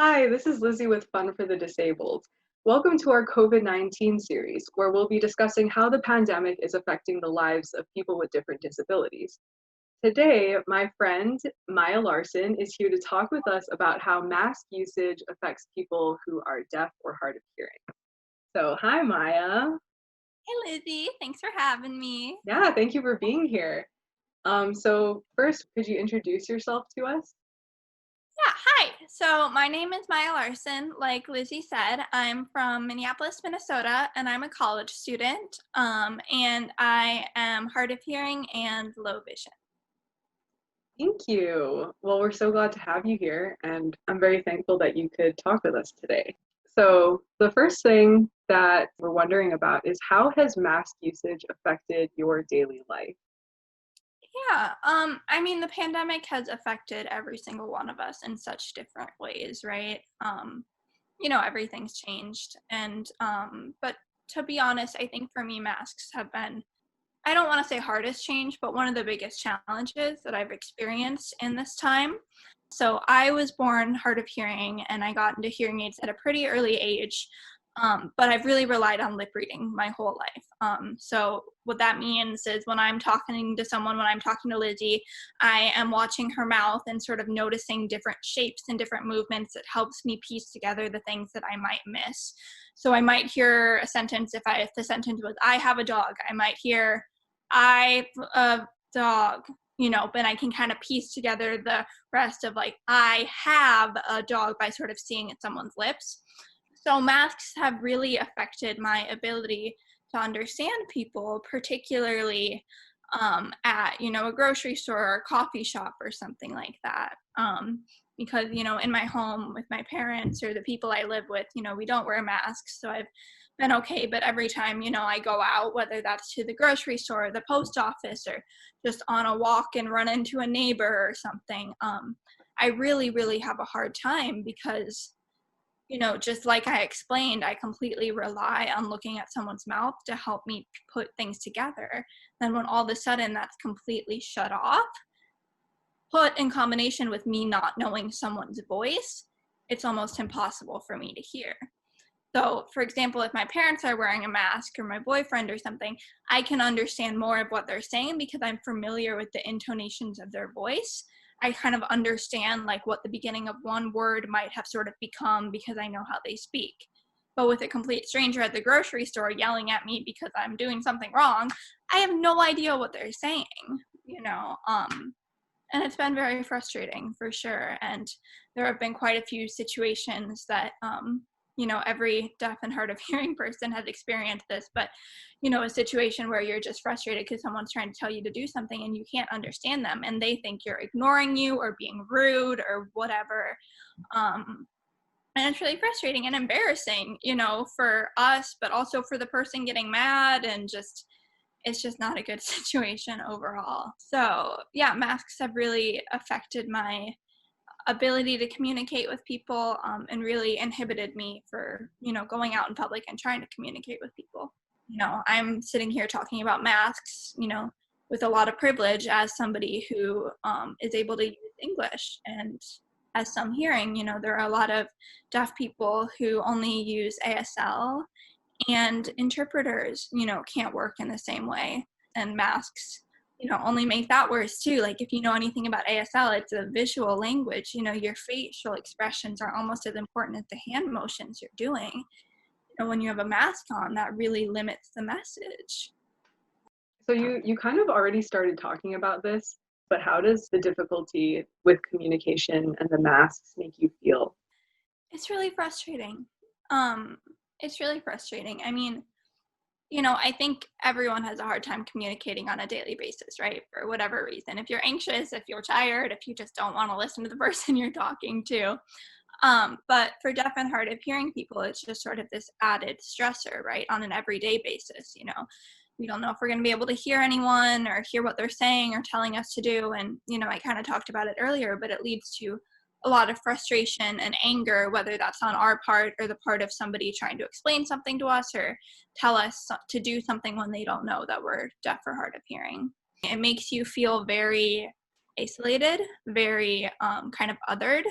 Hi, this is Lizzie with Fun for the Disabled. Welcome to our COVID-19 series, where we'll be discussing how the pandemic is affecting the lives of people with different disabilities. Today, my friend Maya Larson is here to talk with us about how mask usage affects people who are deaf or hard of hearing. So, hi, Maya. Hey Lizzie, thanks for having me. Yeah, thank you for being here. So first, could you introduce yourself to us? Yeah, hi. So my name is Maya Larson. Like Lizzie said, I'm from Minneapolis, Minnesota, and I'm a college student. And I am hard of hearing and low vision. Thank you. Well, we're so glad to have you here, and I'm very thankful that you could talk with us today. So, the first thing that we're wondering about is how has mask usage affected your daily life? Yeah, I mean, the pandemic has affected every single one of us in such different ways, right? Everything's changed. But to be honest, I think for me, masks have been I don't want to say hardest change, but one of the biggest challenges that I've experienced in this time. So I was born hard of hearing and I got into hearing aids at a pretty early age. But I've really relied on lip reading my whole life. So what that means is when I'm talking to someone, when I'm talking to Lizzie, I am watching her mouth and sort of noticing different shapes and different movements that helps me piece together the things that I might miss. So I might hear a sentence if the sentence was I have a dog, I might hear I a dog, but I can kind of piece together the rest of like I have a dog by sort of seeing someone's lips. So masks have really affected my ability to understand people, particularly at a grocery store or a coffee shop or something like that. Because in my home with my parents or the people I live with, we don't wear masks, so I've been okay. But every time I go out, whether that's to the grocery store, or the post office, or just on a walk and run into a neighbor or something, I really, really have a hard time because just like I explained, I completely rely on looking at someone's mouth to help me put things together. Then when all of a sudden that's completely shut off, put in combination with me not knowing someone's voice, it's almost impossible for me to hear. So, for example, if my parents are wearing a mask or my boyfriend or something, I can understand more of what they're saying because I'm familiar with the intonations of their voice. I kind of understand like what the beginning of one word might have sort of become because I know how they speak. But with a complete stranger at the grocery store yelling at me because I'm doing something wrong, I have no idea what they're saying, you know. And it's been very frustrating for sure. And there have been quite a few situations that every deaf and hard of hearing person has experienced this, but a situation where you're just frustrated because someone's trying to tell you to do something and you can't understand them and they think you're ignoring you or being rude or whatever. And it's really frustrating and embarrassing, for us, but also for the person getting mad, and just it's just not a good situation overall. So yeah, masks have really affected my ability to communicate with people, and really inhibited me for going out in public and trying to communicate with people. I'm sitting here talking about masks, with a lot of privilege as somebody who is able to use English and has some hearing. There are a lot of deaf people who only use ASL, and interpreters can't work in the same way, and masks only make that worse too. Like if you know anything about ASL, it's a visual language. Your facial expressions are almost as important as the hand motions you're doing. When you have a mask on, that really limits the message. So you kind of already started talking about this, but how does the difficulty with communication and the masks make you feel? It's really frustrating. It's really frustrating. I mean, I think everyone has a hard time communicating on a daily basis, right? For whatever reason. If you're anxious, if you're tired, if you just don't want to listen to the person you're talking to. But for deaf and hard of hearing people, it's just sort of this added stressor, right? On an everyday basis. We don't know if we're going to be able to hear anyone or hear what they're saying or telling us to do. And, I kind of talked about it earlier, but it leads to a lot of frustration and anger, whether that's on our part or the part of somebody trying to explain something to us or tell us to do something when they don't know that we're deaf or hard of hearing. It makes you feel very isolated, very kind of othered.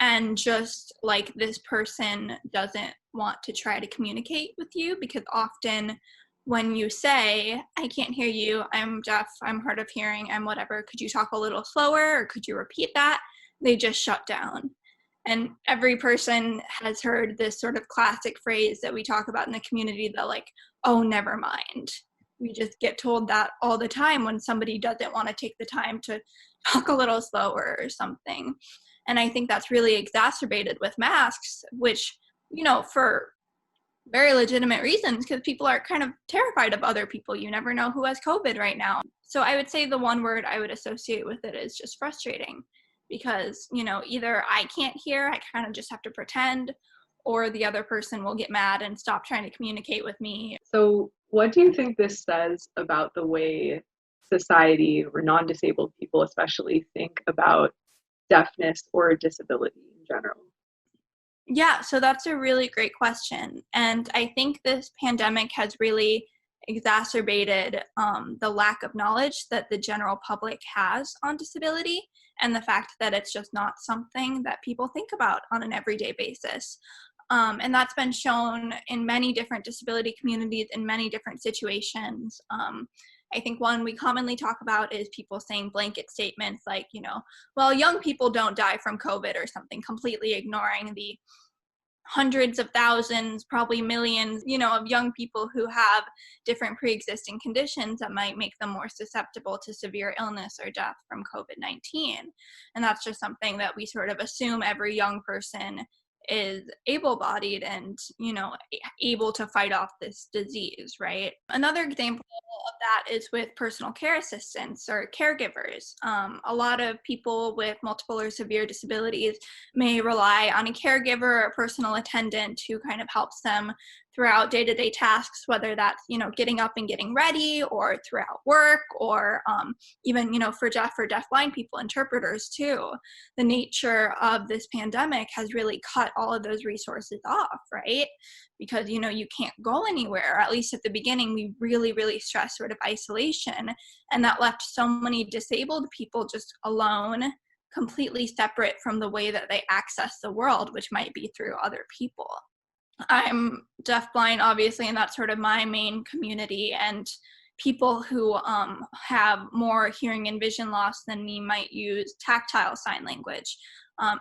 and just like this person doesn't want to try to communicate with you, because often when you say, I can't hear you, I'm deaf, I'm hard of hearing, I'm whatever, could you talk a little slower or could you repeat that? They just shut down. And every person has heard this sort of classic phrase that we talk about in the community that like, oh, never mind. We just get told that all the time when somebody doesn't want to take the time to talk a little slower or something. And I think that's really exacerbated with masks, which, for very legitimate reasons, because people are kind of terrified of other people. You never know who has COVID right now. So I would say the one word I would associate with it is just frustrating, because, either I can't hear, I kind of just have to pretend, or the other person will get mad and stop trying to communicate with me. So what do you think this says about the way society or non-disabled people especially think about deafness or disability in general? Yeah, so that's a really great question. And I think this pandemic has really exacerbated the lack of knowledge that the general public has on disability, and the fact that it's just not something that people think about on an everyday basis. And that's been shown in many different disability communities in many different situations. I think one we commonly talk about is people saying blanket statements like, well, young people don't die from COVID or something, completely ignoring the hundreds of thousands, probably millions, of young people who have different pre-existing conditions that might make them more susceptible to severe illness or death from COVID-19. And that's just something that we sort of assume every young person is able-bodied and, able to fight off this disease, right? Another example of that is with personal care assistants or caregivers. A lot of people with multiple or severe disabilities may rely on a caregiver or a personal attendant who kind of helps them throughout day-to-day tasks, whether that's, getting up and getting ready, or throughout work, or even, for deafblind people, interpreters too. The nature of this pandemic has really cut all of those resources off, right? Because, you can't go anywhere. At least at the beginning, we really, really stressed sort of isolation, and that left so many disabled people just alone, completely separate from the way that they access the world, which might be through other people. I'm deafblind, obviously, and that's sort of my main community, and people who have more hearing and vision loss than me might use tactile sign language.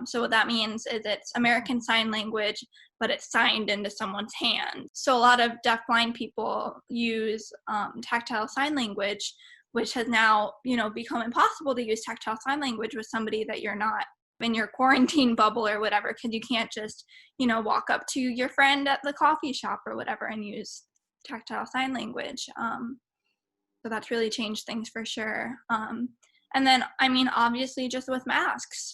So what that means is it's American Sign Language, but it's signed into someone's hand. So a lot of deafblind people use tactile sign language, which has now, become impossible to use tactile sign language with somebody that you're not in your quarantine bubble or whatever, because you can't just, walk up to your friend at the coffee shop or whatever and use tactile sign language. So that's really changed things for sure. And then, obviously just with masks,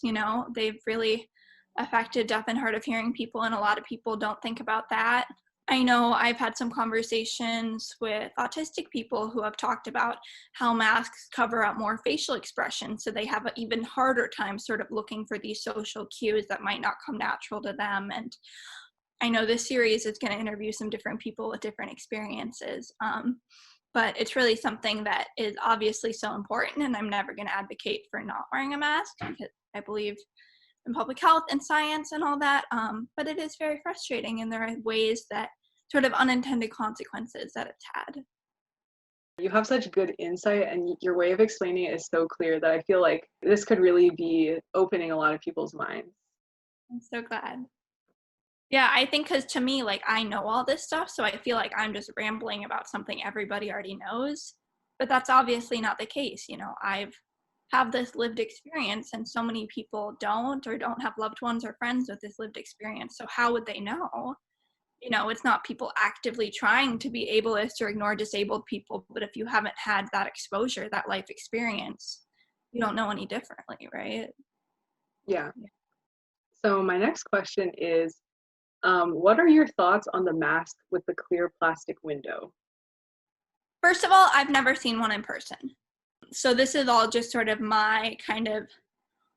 they've really affected deaf and hard of hearing people, and a lot of people don't think about that. I know I've had some conversations with autistic people who have talked about how masks cover up more facial expression, so they have an even harder time sort of looking for these social cues that might not come natural to them. And I know this series is going to interview some different people with different experiences, but it's really something that is obviously so important, and I'm never going to advocate for not wearing a mask, because I believe in public health and science and all that, but it is very frustrating, and there are ways that sort of unintended consequences that it's had. You have such good insight, and your way of explaining it is so clear that I feel like this could really be opening a lot of people's minds. I'm so glad. Yeah, I think because to me, like, I know all this stuff, so I feel like I'm just rambling about something everybody already knows, but that's obviously not the case. I've have this lived experience, and so many people don't, or don't have loved ones or friends with this lived experience. So how would they know? It's not people actively trying to be ableist or ignore disabled people, but if you haven't had that exposure, that life experience, you don't know any differently, right? Yeah. So my next question is, what are your thoughts on the mask with the clear plastic window? First of all, I've never seen one in person. So this is all just sort of my kind of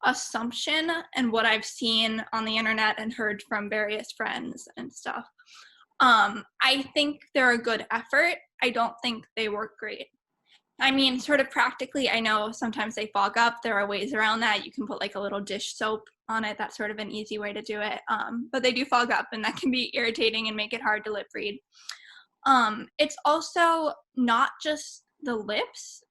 assumption and what I've seen on the internet and heard from various friends and stuff. I think they're a good effort. I don't think they work great. I mean, sort of practically, I know sometimes they fog up. There are ways around that. You can put like a little dish soap on it. That's sort of an easy way to do it. But they do fog up, and that can be irritating and make it hard to lip read. It's also not just the lips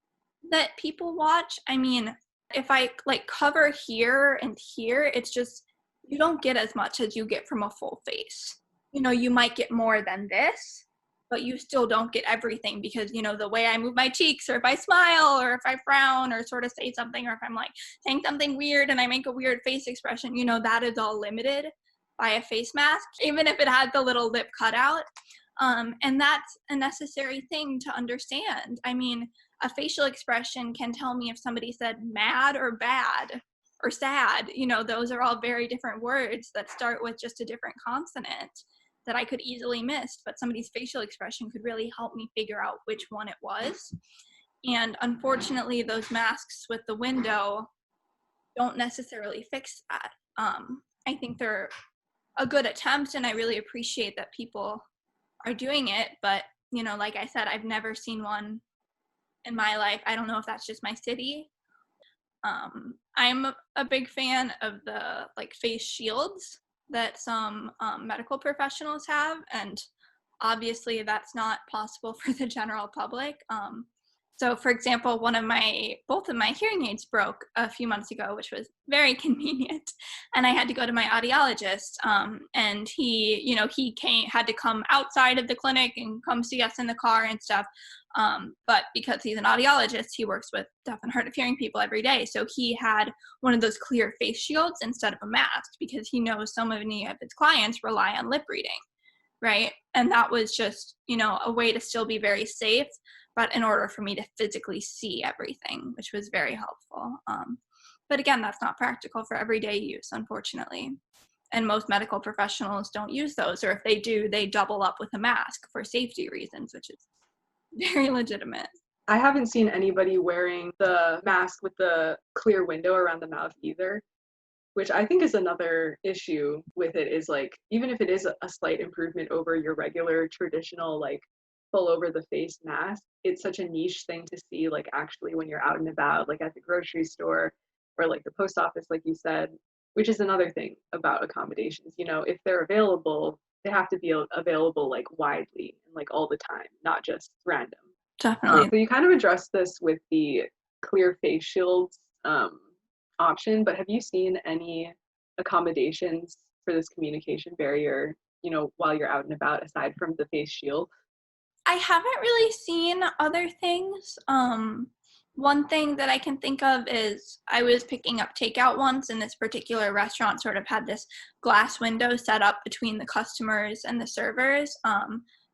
that people watch. I mean, if I like cover here and here, it's just, you don't get as much as you get from a full face. You might get more than this, but you still don't get everything because, the way I move my cheeks, or if I smile, or if I frown, or sort of say something, or if I'm like saying something weird and I make a weird face expression, that is all limited by a face mask, even if it has the little lip cutout. And that's a necessary thing to understand. I mean, a facial expression can tell me if somebody said mad or bad or sad. Those are all very different words that start with just a different consonant that I could easily miss, but somebody's facial expression could really help me figure out which one it was. And unfortunately, those masks with the window don't necessarily fix that. I think they're a good attempt, and I really appreciate that people are doing it, but like I said, I've never seen one in my life. I don't know if that's just my city. I'm a big fan of the like face shields that some medical professionals have, and obviously that's not possible for the general public. So for example, both of my hearing aids broke a few months ago, which was very convenient. And I had to go to my audiologist, and he had to come outside of the clinic and come see us in the car and stuff. But because he's an audiologist, he works with deaf and hard of hearing people every day. So he had one of those clear face shields instead of a mask, because he knows so many of his clients rely on lip reading, right? And that was just, a way to still be very safe, but in order for me to physically see everything, which was very helpful. But again, that's not practical for everyday use, unfortunately. And most medical professionals don't use those, or if they do, they double up with a mask for safety reasons, which is very legitimate. I haven't seen anybody wearing the mask with the clear window around the mouth either, which I think is another issue with it, is like, even if it is a slight improvement over your regular traditional like full over the face mask, it's such a niche thing to see like actually when you're out and about, like at the grocery store or like the post office, like you said, which is another thing about accommodations. If they're available, they have to be available like widely and like all the time, not just random. Definitely. So you kind of addressed this with the clear face shields option, but have you seen any accommodations for this communication barrier, while you're out and about, aside from the face shield? I haven't really seen other things. One thing that I can think of is I was picking up takeout once, and this particular restaurant sort of had this glass window set up between the customers and the servers,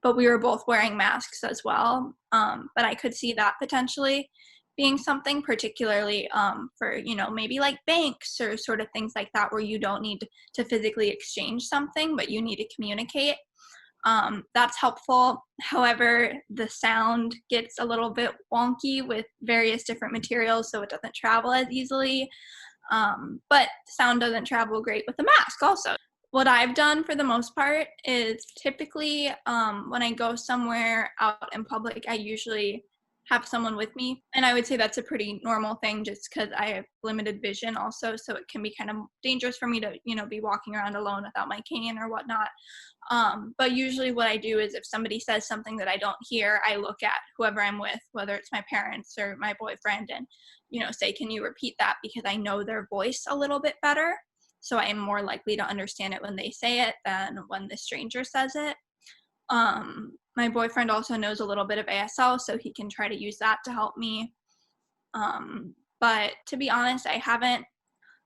but we were both wearing masks as well. But I could see that potentially being something, particularly for, maybe like banks or sort of things like that, where you don't need to physically exchange something, but you need to communicate. That's helpful. However, the sound gets a little bit wonky with various different materials, so it doesn't travel as easily. But sound doesn't travel great with the mask also. What I've done for the most part is typically when I go somewhere out in public, I usually have someone with me. And I would say that's a pretty normal thing, just because I have limited vision also. So it can be kind of dangerous for me to, be walking around alone without my cane or whatnot. But usually what I do is if somebody says something that I don't hear, I look at whoever I'm with, whether it's my parents or my boyfriend, and, say, can you repeat that? Because I know their voice a little bit better. So I am more likely to understand it when they say it than when the stranger says it. My boyfriend also knows a little bit of ASL, so he can try to use that to help me. But to be honest, I haven't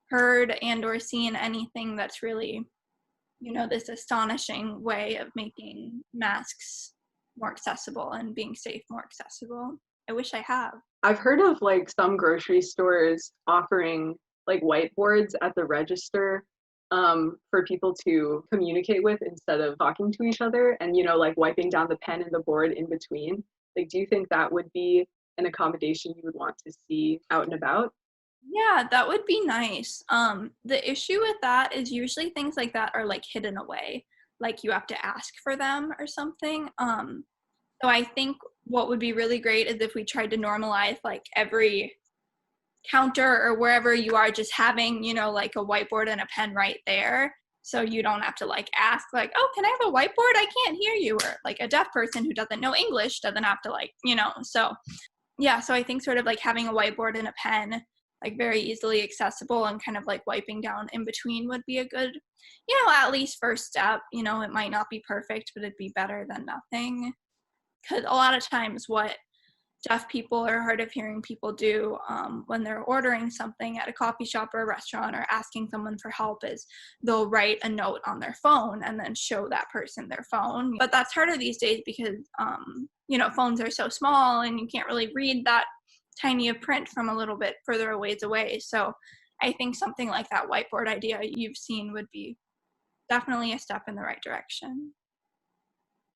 heard and or seen anything that's really, this astonishing way of making masks more accessible and being safe more accessible. I wish I have. I've heard of like some grocery stores offering like whiteboards at the register for people to communicate with instead of talking to each other, and like wiping down the pen and the board in between. Like, do you think that would be an accommodation you would want to see out and about? Yeah, that would be nice. The issue with that is usually things like that are like hidden away, like you have to ask for them or something. So I think what would be really great is if we tried to normalize like every counter or wherever you are just having, like a whiteboard and a pen right there. So you don't have to like ask like, oh, can I have a whiteboard? I can't hear you. Or like a deaf person who doesn't know English doesn't have to like, so yeah. So I think sort of like having a whiteboard and a pen, like very easily accessible and kind of like wiping down in between would be a good, at least first step. It might not be perfect, but it'd be better than nothing. Because a lot of times what deaf people or hard of hearing people do when they're ordering something at a coffee shop or a restaurant or asking someone for help is they'll write a note on their phone and then show that person their phone. But that's harder these days because, phones are so small and you can't really read that tiny of print from a little bit further a ways away. So I think something like that whiteboard idea you've seen would be definitely a step in the right direction.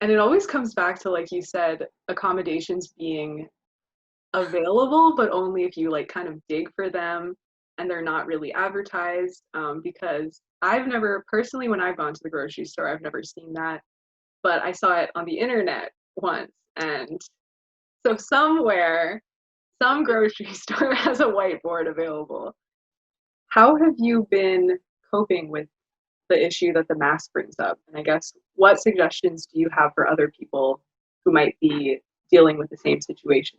And it always comes back to, like you said, accommodations being available, but only if you like kind of dig for them and they're not really advertised. Because I've never personally, when I've gone to the grocery store, I've never seen that, but I saw it on the internet once. And so somewhere, some grocery store has a whiteboard available. How have you been coping with the issue that the mask brings up? And I guess what suggestions do you have for other people who might be dealing with the same situation?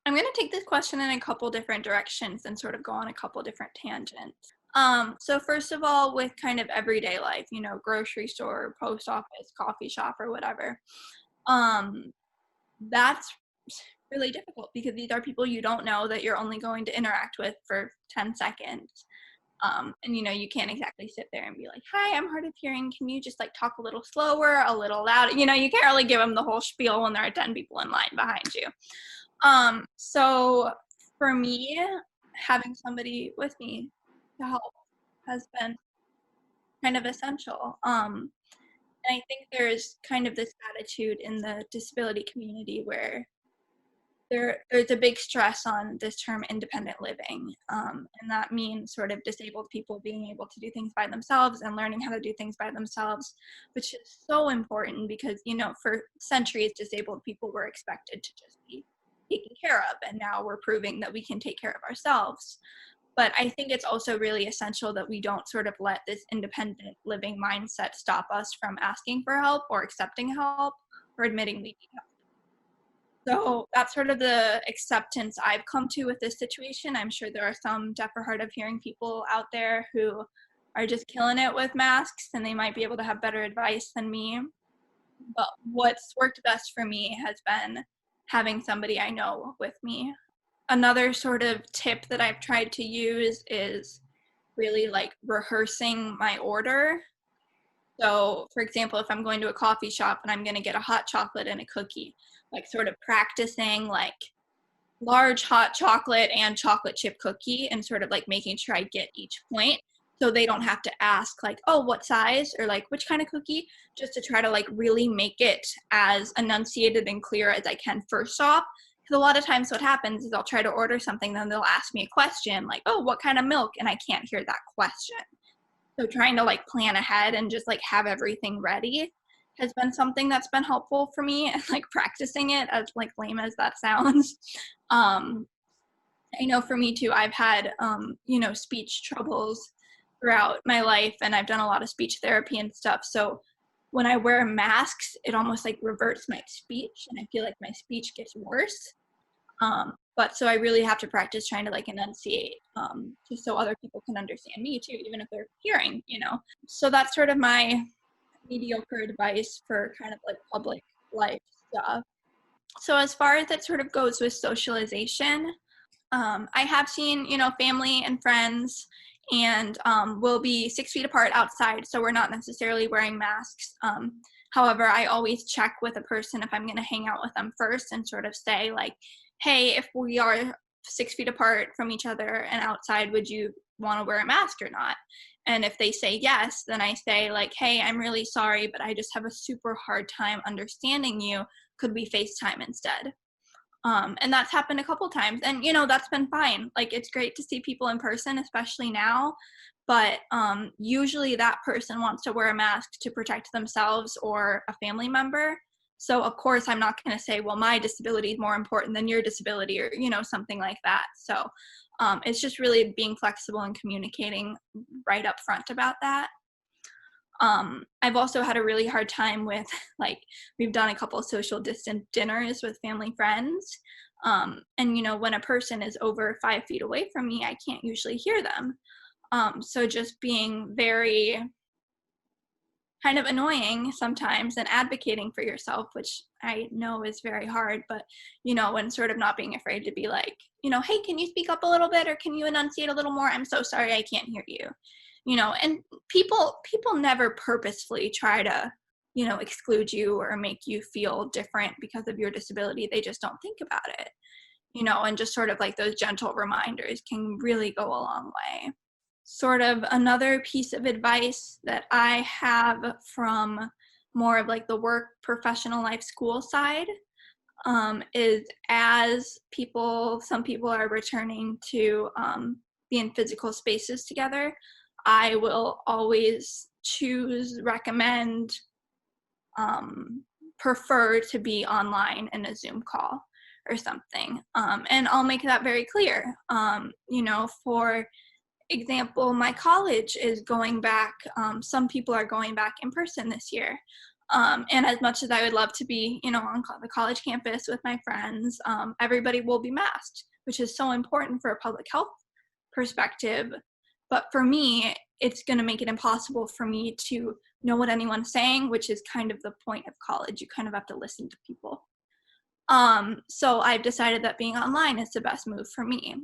I'm going to take this question in a couple different directions and sort of go on a couple different tangents. So first of all, with kind of everyday life, grocery store, post office, coffee shop, or whatever, that's really difficult because these are people you don't know that you're only going to interact with for 10 seconds. And you can't exactly sit there and be like, hi, I'm hard of hearing. Can you just like talk a little slower, a little louder? You can't really give them the whole spiel when there are 10 people in line behind you. So for me, having somebody with me to help has been kind of essential. And I think there's kind of this attitude in the disability community where there's a big stress on this term independent living. And that means sort of disabled people being able to do things by themselves and learning how to do things by themselves, which is so important because, for centuries, disabled people were expected to just be taken care of. And now we're proving that we can take care of ourselves. But I think it's also really essential that we don't sort of let this independent living mindset stop us from asking for help or accepting help or admitting we need help. So that's sort of the acceptance I've come to with this situation. I'm sure there are some deaf or hard of hearing people out there who are just killing it with masks and they might be able to have better advice than me. But what's worked best for me has been having somebody I know with me. Another sort of tip that I've tried to use is really like rehearsing my order. So, for example, if I'm going to a coffee shop and I'm going to get a hot chocolate and a cookie, like sort of practicing like large hot chocolate and chocolate chip cookie and sort of like making sure I get each point so they don't have to ask like, oh, what size or like which kind of cookie, just to try to like really make it as enunciated and clear as I can first off. Because a lot of times what happens is I'll try to order something, then they'll ask me a question like, oh, what kind of milk? And I can't hear that question. So trying to like plan ahead and just like have everything ready has been something that's been helpful for me, and like practicing it, as like lame as that sounds. I know for me too, I've had speech troubles throughout my life and I've done a lot of speech therapy and stuff. So when I wear masks, it almost like reverts my speech and I feel like my speech gets worse. But so I really have to practice trying to like enunciate just so other people can understand me too, even if they're hearing, So that's sort of my mediocre advice for kind of like public life stuff. So as far as that sort of goes with socialization, I have seen, family and friends and we'll be 6 feet apart outside, so we're not necessarily wearing masks. However, I always check with a person if I'm going to hang out with them first and sort of say like, hey, if we are 6 feet apart from each other and outside, would you want to wear a mask or not? And if they say yes, then I say like, hey, I'm really sorry, but I just have a super hard time understanding you. Could we FaceTime instead? And that's happened a couple times. And, that's been fine. Like, it's great to see people in person, especially now. But usually that person wants to wear a mask to protect themselves or a family member. So of course I'm not going to say, well, my disability is more important than your disability, or, you know, something like that. So it's just really being flexible and communicating right up front about that. I've also had a really hard time with, like, we've done a couple of social distance dinners with family friends. And, you know, when a person is over 5 feet away from me, I can't usually hear them. So just being very kind of annoying sometimes and advocating for yourself, which I know is very hard, but, you know, and sort of not being afraid to be like, you know, hey, can you speak up a little bit, or can you enunciate a little more? I'm so sorry, I can't hear you. You know, and people never purposefully try to, you know, exclude you or make you feel different because of your disability. They just don't think about it, you know, and just sort of like those gentle reminders can really go a long way. Sort of another piece of advice that I have from more of like the work, professional life, school side, is as some people are returning to be in physical spaces together, I will always recommend, prefer to be online in a Zoom call or something. And I'll make that very clear. You know, for example, my college is going back. Some people are going back in person this year. And as much as I would love to be, you know, on the college campus with my friends, everybody will be masked, which is so important for a public health perspective. But for me, it's going to make it impossible for me to know what anyone's saying, which is kind of the point of college. You kind of have to listen to people. So I've decided that being online is the best move for me.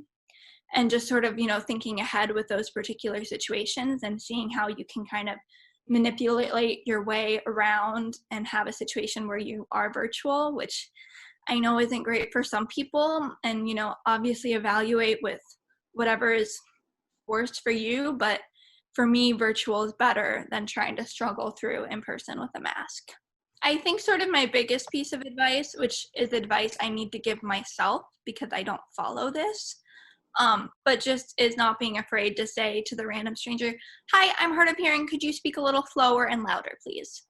And just sort of, you know, thinking ahead with those particular situations and seeing how you can kind of manipulate your way around and have a situation where you are virtual, which I know isn't great for some people. And, you know, obviously evaluate with whatever is worst for you. But for me, virtual is better than trying to struggle through in person with a mask. I think sort of my biggest piece of advice, which is advice I need to give myself because I don't follow this, but just is not being afraid to say to the random stranger, hi, I'm hard of hearing. Could you speak a little slower and louder, please?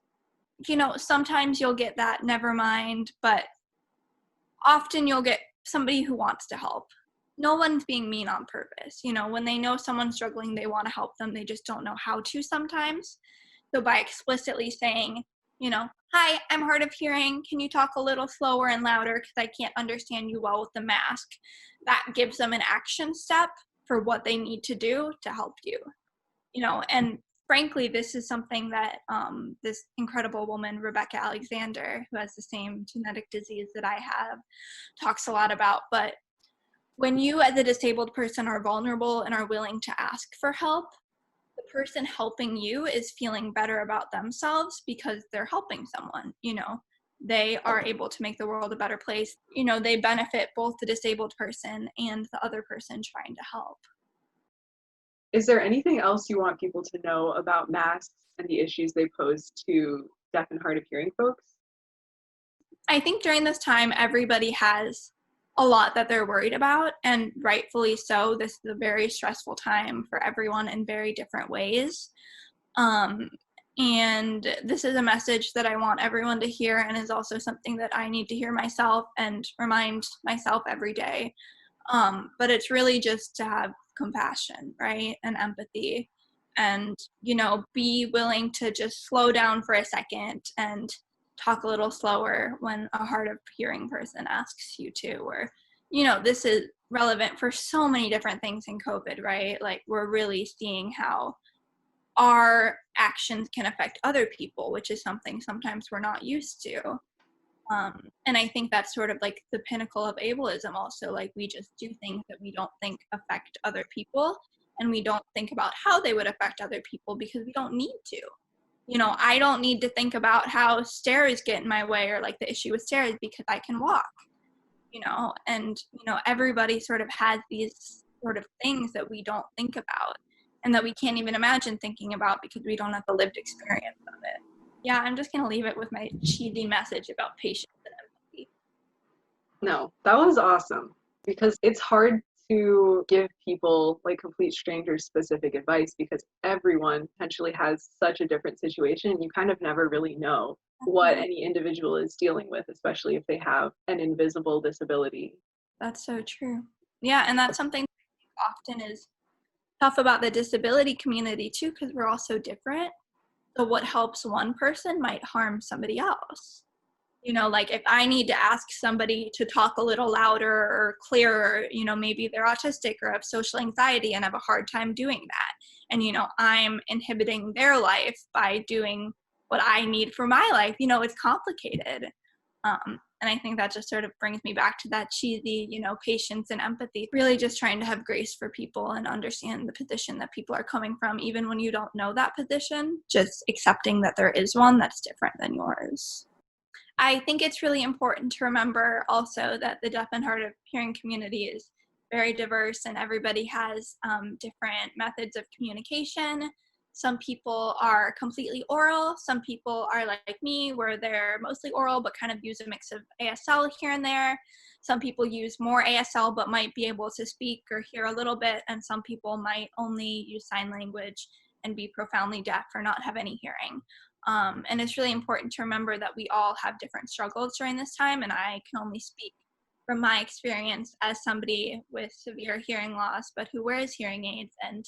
You know, sometimes you'll get that, never mind, but often you'll get somebody who wants to help. No one's being mean on purpose. You know, when they know someone's struggling, they want to help them. They just don't know how to sometimes. So by explicitly saying, you know, hi, I'm hard of hearing. Can you talk a little slower and louder because I can't understand you well with the mask? That gives them an action step for what they need to do to help you. You know, and frankly, this is something that this incredible woman, Rebecca Alexander, who has the same genetic disease that I have, talks a lot about. But when you as a disabled person are vulnerable and are willing to ask for help, the person helping you is feeling better about themselves because they're helping someone. You know, they are able to make the world a better place. You know, they benefit both the disabled person and the other person trying to help. Is there anything else you want people to know about masks and the issues they pose to deaf and hard of hearing folks? I think during this time, everybody has a lot that they're worried about, and rightfully so. This is a very stressful time for everyone in very different ways. And this is a message that I want everyone to hear, and is also something that I need to hear myself and remind myself every day. But it's really just to have compassion, right? And empathy, and, you know, be willing to just slow down for a second and talk a little slower when a hard of hearing person asks you to. Or, you know, this is relevant for so many different things in COVID, right? Like, we're really seeing how our actions can affect other people, which is something sometimes we're not used to. And I think that's sort of like the pinnacle of ableism also. Like, we just do things that we don't think affect other people, and we don't think about how they would affect other people because we don't need to. You know, I don't need to think about how stairs get in my way, or like the issue with stairs, because I can walk, you know. And, you know, everybody sort of has these sort of things that we don't think about and that we can't even imagine thinking about because we don't have the lived experience of it. Yeah, I'm just going to leave it with my cheesy message about patience and empathy. No, that was awesome, because it's hard to give people, like complete strangers, specific advice because everyone potentially has such a different situation. You kind of never really know what Mhm. any individual is dealing with, especially if they have an invisible disability. That's so true. Yeah, and that's something often is tough about the disability community too, because we're all so different. So what helps one person might harm somebody else. Like if I need to ask somebody to talk a little louder or clearer, maybe they're autistic or have social anxiety and have a hard time doing that. And, I'm inhibiting their life by doing what I need for my life. It's complicated. And I think that just sort of brings me back to that cheesy, patience and empathy, really just trying to have grace for people and understand the position that people are coming from, even when you don't know that position, just accepting that there is one that's different than yours. I think it's really important to remember also that the deaf and hard of hearing community is very diverse and everybody has different methods of communication. Some people are completely oral. Some people are like me, where they're mostly oral but kind of use a mix of ASL here and there. Some people use more ASL but might be able to speak or hear a little bit, and some people might only use sign language and be profoundly deaf or not have any hearing. And it's really important to remember that we all have different struggles during this time, and I can only speak from my experience as somebody with severe hearing loss, but who wears hearing aids and,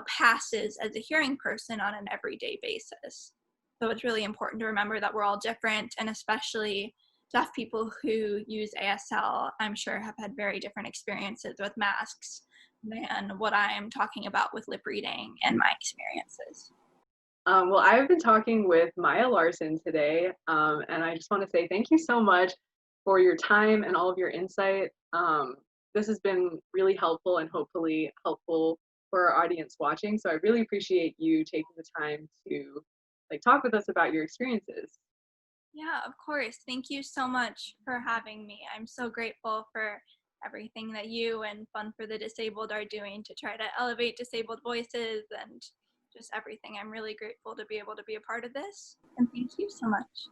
passes as a hearing person on an everyday basis. So it's really important to remember that we're all different, and especially deaf people who use ASL, I'm sure have had very different experiences with masks than what I'm talking about with lip reading and my experiences. Well, I've been talking with Maya Larson today, and I just want to say thank you so much for your time and all of your insight. This has been really helpful and hopefully helpful for our audience watching. So I really appreciate you taking the time to talk with us about your experiences. Yeah, of course. Thank you so much for having me. I'm so grateful for everything that you and Fun for the Disabled are doing to try to elevate disabled voices and just everything. I'm really grateful to be able to be a part of this. And thank you so much.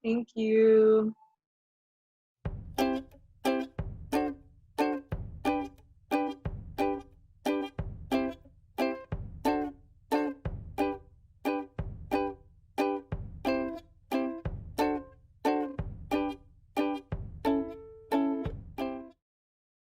Thank you.